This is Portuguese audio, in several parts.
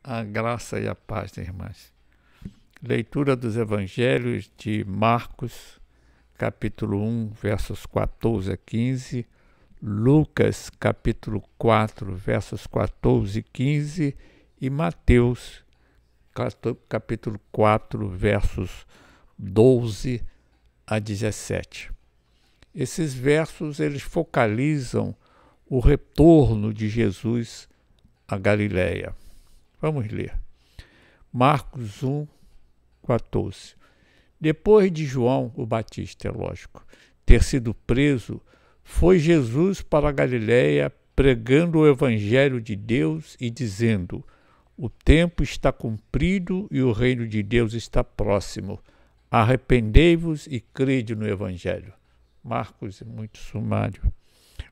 A graça e a paz, irmãs. Leitura dos Evangelhos de Marcos, capítulo 1, versos 14 a 15, Lucas, capítulo 4, versos 14 e 15, e Mateus, capítulo 4, versos 12 a 17. Esses versos, eles focalizam o retorno de Jesus à Galileia. Vamos ler. Marcos 1, 14. Depois de João o Batista, é lógico, ter sido preso, foi Jesus para a Galileia pregando o Evangelho de Deus e dizendo: o tempo está cumprido e o reino de Deus está próximo. Arrependei-vos e crede no Evangelho. Marcos é muito sumário.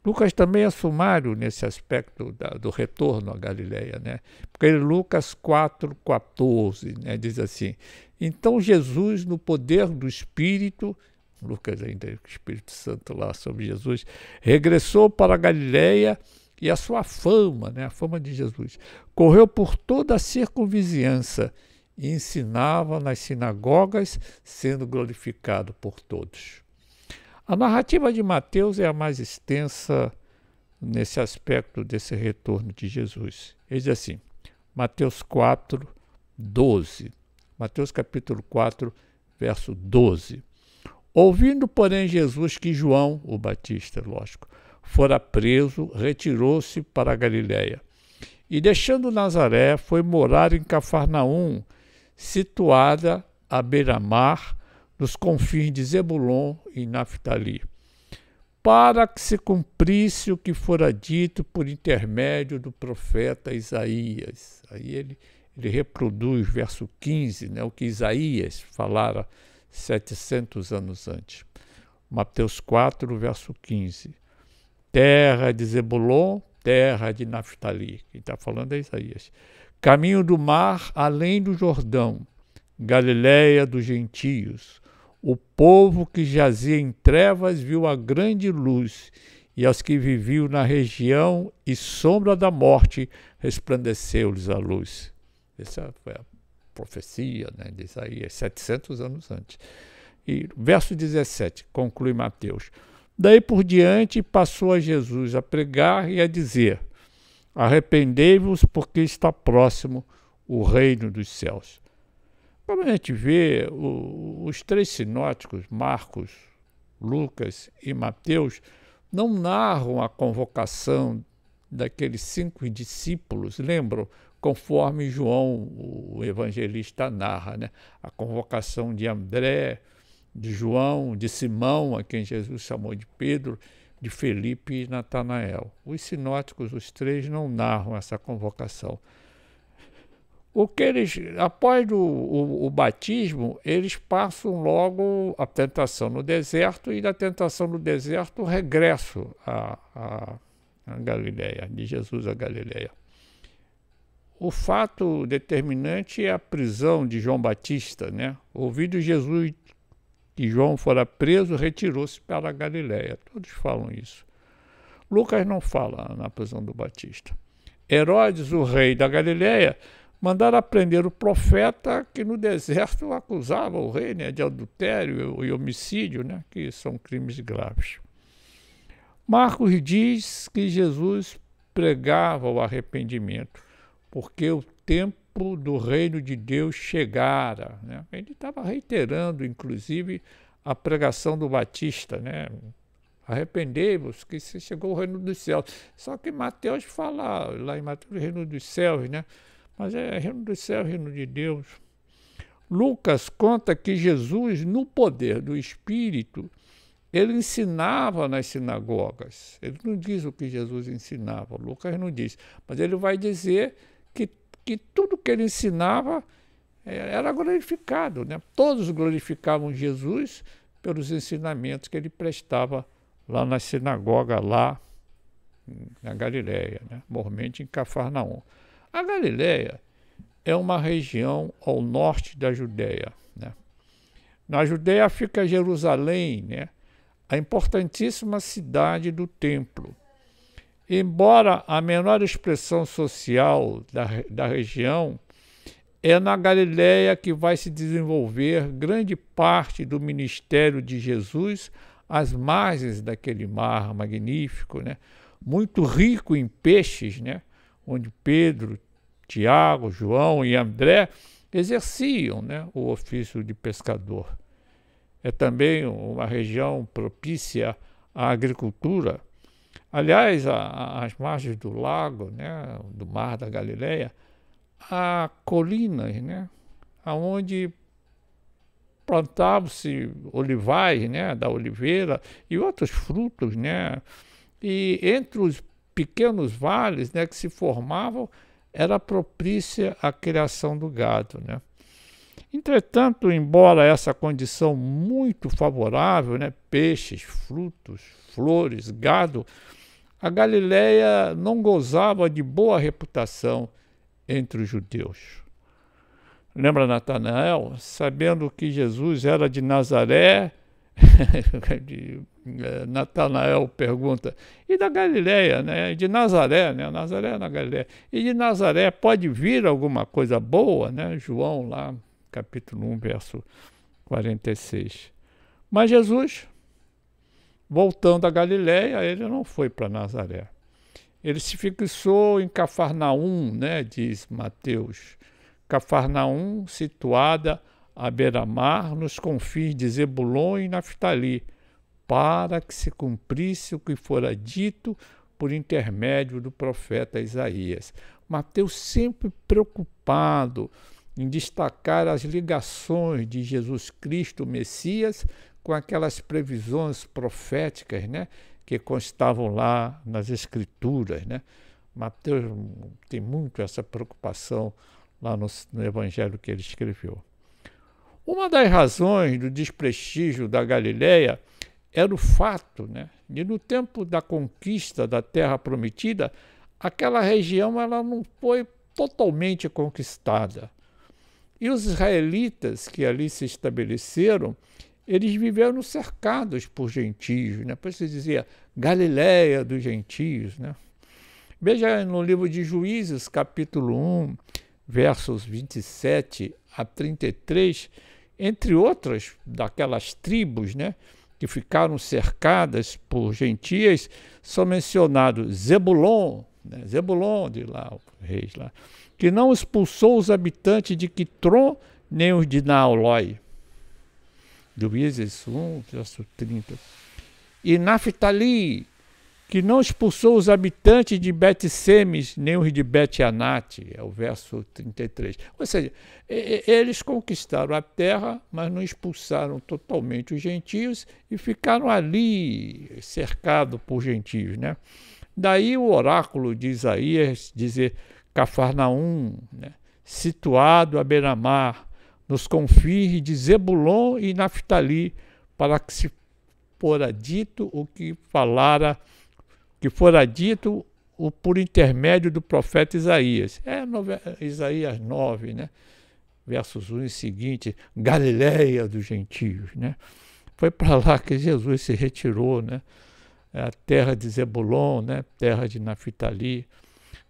Lucas também é sumário nesse aspecto do retorno à Galileia, né? Porque Lucas 4,14, né, diz assim: então Jesus, no poder do Espírito, Lucas ainda é o Espírito Santo lá sobre Jesus, regressou para a Galileia e a sua fama, né, a fama de Jesus, correu por toda a circunvizinhança e ensinava nas sinagogas, sendo glorificado por todos. A narrativa de Mateus é a mais extensa nesse aspecto desse retorno de Jesus. Ele diz assim, Mateus 4, 12. Mateus capítulo 4, verso 12. Ouvindo, porém, Jesus que João, o Batista, lógico, fora preso, retirou-se para a Galileia. E deixando Nazaré, foi morar em Cafarnaum, situada à beira-mar, nos confins de Zebulon e Naftali, para que se cumprisse o que fora dito por intermédio do profeta Isaías. Aí ele reproduz, verso 15, né, o que Isaías falara 700 anos antes. Mateus 4, verso 15. Terra de Zebulon, terra de Naftali. Quem está falando é Isaías. Caminho do mar, além do Jordão, Galileia dos gentios. O povo que jazia em trevas viu a grande luz, e aos que viviam na região e sombra da morte, resplandeceu-lhes a luz. Essa foi a profecia, né, de Isaías, 700 anos antes. E verso 17, conclui Mateus. Daí por diante passou a Jesus a pregar e a dizer: arrependei-vos, porque está próximo o reino dos céus. Como a gente vê, os três sinóticos, Marcos, Lucas e Mateus, não narram a convocação daqueles 5 discípulos, lembram? Conforme João, o evangelista, narra, né? A convocação de André, de João, de Simão, a quem Jesus chamou de Pedro, de Felipe e Natanael. Os sinóticos, os três, não narram essa convocação. O que eles, após o batismo, eles passam logo a tentação no deserto, e da tentação no deserto o regresso à Galileia, de Jesus à Galileia. O fato determinante é a prisão de João Batista, né? Ouvindo Jesus que João fora preso, retirou-se para a Galileia. Todos falam isso. Lucas não fala na prisão do Batista. Herodes, o rei da Galileia, mandaram prender o profeta que no deserto acusava o rei, né, de adultério e homicídio, né, que são crimes graves. Marcos diz que Jesus pregava o arrependimento, porque o tempo do reino de Deus chegara, né? Ele estava reiterando, inclusive, a pregação do Batista, né? Arrependei-vos, que se chegou o reino dos céus. Só que Mateus fala, lá em Mateus, o reino dos céus, né? Mas é reino dos céus, reino de Deus. Lucas conta que Jesus, no poder do Espírito, ele ensinava nas sinagogas. Ele não diz o que Jesus ensinava, Lucas não diz, mas ele vai dizer que tudo que ele ensinava era glorificado, né? Todos glorificavam Jesus pelos ensinamentos que ele prestava lá na sinagoga, lá na Galileia, né? Mormente em Cafarnaum. A Galileia é uma região ao norte da Judéia, né? Na Judéia fica Jerusalém, né? A importantíssima cidade do templo. embora a menor expressão social da região, é na Galileia que vai se desenvolver grande parte do ministério de Jesus às margens daquele mar magnífico, né? Muito rico em peixes, né? Onde Pedro, Tiago, João e André exerciam, né, o ofício de pescador. É também uma região propícia à agricultura. Aliás, às margens do lago, né, do mar da Galileia, há colinas, né, onde plantavam-se olivais, né, da oliveira e outros frutos, né, e entre os pequenos vales, né, que se formavam, era propícia à criação do gado, né. Entretanto, embora essa condição muito favorável, né, peixes, frutos, flores, gado, a Galileia não gozava de boa reputação entre os judeus. Lembra Natanael? Sabendo que Jesus era de Nazaré, Natanael pergunta, e da Galileia, né? De Nazaré, né? Nazaré na Galileia. E de Nazaré pode vir alguma coisa boa, né? João lá, capítulo 1, verso 46. Mas Jesus, voltando à Galileia, ele não foi para Nazaré. Ele se fixou em Cafarnaum, né, diz Mateus. Cafarnaum, situada à beira-mar, nos confins de Zebulon e Naftali, para que se cumprisse o que fora dito por intermédio do profeta Isaías. Mateus sempre preocupado em destacar as ligações de Jesus Cristo, o Messias, com aquelas previsões proféticas, né, que constavam lá nas Escrituras, né? Mateus tem muito essa preocupação lá no Evangelho que ele escreveu. Uma das razões do desprestígio da Galileia era o fato, né, de no tempo da conquista da Terra Prometida, aquela região ela não foi totalmente conquistada. E os israelitas que ali se estabeleceram, eles viveram cercados por gentios, né? Por isso se dizia Galileia dos gentios, né? Veja no livro de Juízes, capítulo 1, versos 27 a 33, entre outras daquelas tribos, né, que ficaram cercadas por gentias, são mencionados Zebulon, né, Zebulon de lá, o rei lá, que não expulsou os habitantes de Quitron, nem os de Naoloi. Juízes 1, verso 30. E Naftali, que não expulsou os habitantes de Bet-Semes, nem os de Bet-Anate, é o verso 33. Ou seja, eles conquistaram a terra, mas não expulsaram totalmente os gentios e ficaram ali cercados por gentios, né? Daí o oráculo de Isaías dizer Cafarnaum, né, situado à beira-mar, nos confins de Zebulon e Naftali, para que se fora dito o que fora dito por intermédio do profeta Isaías. Isaías 9, né? Versos 1 e seguinte, Galileia dos gentios, né? Foi para lá que Jesus se retirou, né? A terra de Zebulon, né? Terra de Naftali.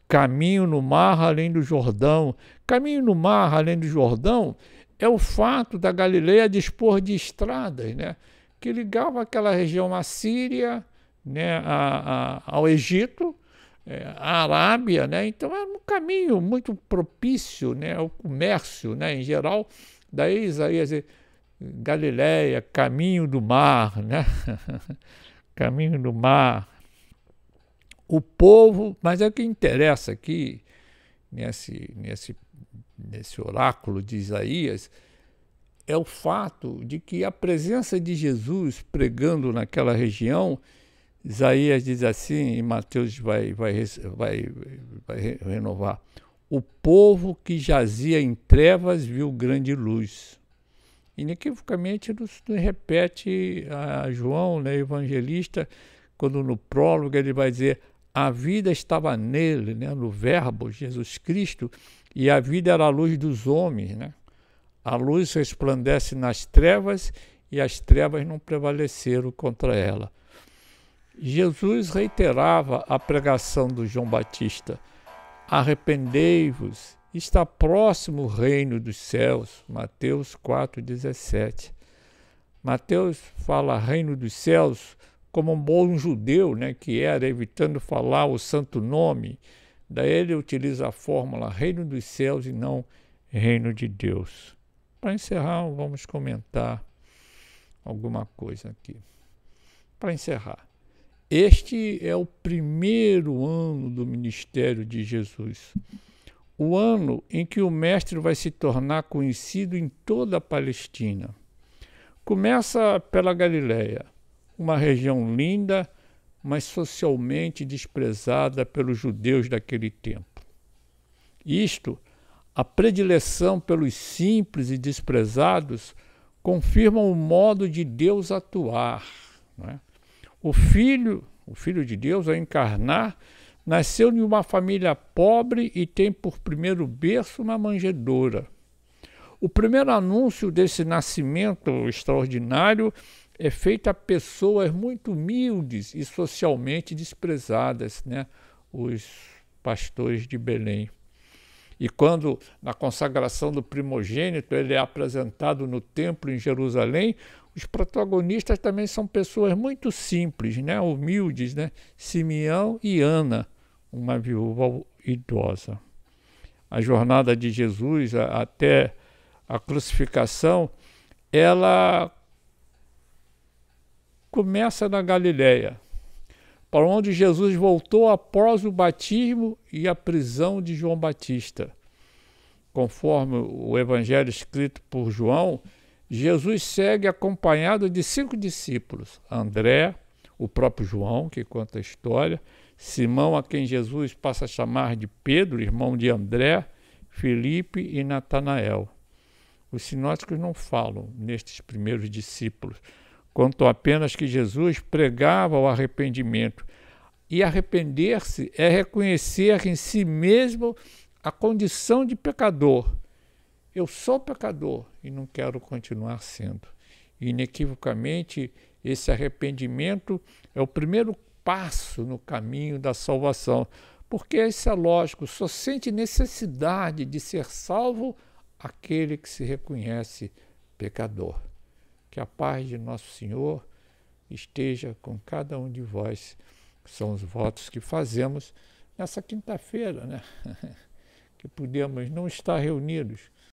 Caminho no mar além do Jordão. Caminho no mar além do Jordão é o fato da Galileia dispor de estradas, né, que ligavam aquela região à Síria, né, ao Egito, à Arábia, né? Então era um caminho muito propício, né, ao comércio, né, em geral. Daí Isaías diz, Galileia, caminho do mar, né? Caminho do mar. O povo, mas é o que interessa aqui, nesse oráculo de Isaías, é o fato de que a presença de Jesus pregando naquela região, Isaías diz assim, e Mateus vai renovar, o povo que jazia em trevas viu grande luz. Inequivocamente nos repete a João, né, evangelista, quando no prólogo ele vai dizer a vida estava nele, né, no verbo Jesus Cristo, e a vida era a luz dos homens, né? A luz resplandece nas trevas e as trevas não prevaleceram contra ela. Jesus reiterava a pregação do João Batista: arrependei-vos, está próximo o reino dos céus. Mateus 4,17. Mateus fala reino dos céus como um bom judeu, né, que era, evitando falar o santo nome. Daí ele utiliza a fórmula reino dos céus e não reino de Deus. Para encerrar, vamos comentar alguma coisa aqui. Para encerrar, este é o primeiro ano do ministério de Jesus, o ano em que o Mestre vai se tornar conhecido em toda a Palestina. Começa pela Galileia, uma região linda, mas socialmente desprezada pelos judeus daquele tempo. Isto, a predileção pelos simples e desprezados, confirma o modo de Deus atuar, não é? O Filho de Deus, a encarnar, nasceu em uma família pobre e tem por primeiro berço uma manjedoura. O primeiro anúncio desse nascimento extraordinário é feito a pessoas muito humildes e socialmente desprezadas, né? Os pastores de Belém. E quando, na consagração do primogênito, ele é apresentado no templo em Jerusalém, os protagonistas também são pessoas muito simples, né? Humildes, né? Simeão e Ana, uma viúva idosa. A jornada de Jesus até a crucificação, ela começa na Galileia, para onde Jesus voltou após o batismo e a prisão de João Batista. Conforme o evangelho escrito por João, Jesus segue acompanhado de 5 discípulos: André, o próprio João, que conta a história, Simão, a quem Jesus passa a chamar de Pedro, irmão de André, Filipe e Natanael. Os sinóticos não falam nestes primeiros discípulos, contam apenas que Jesus pregava o arrependimento. E arrepender-se é reconhecer em si mesmo a condição de pecador. Eu sou pecador e não quero continuar sendo. E, inequivocamente, esse arrependimento é o primeiro passo no caminho da salvação, porque isso é lógico, só sente necessidade de ser salvo aquele que se reconhece pecador. Que a paz de Nosso Senhor esteja com cada um de vós. São os votos que fazemos nessa quinta-feira, né? Que podemos não estar reunidos,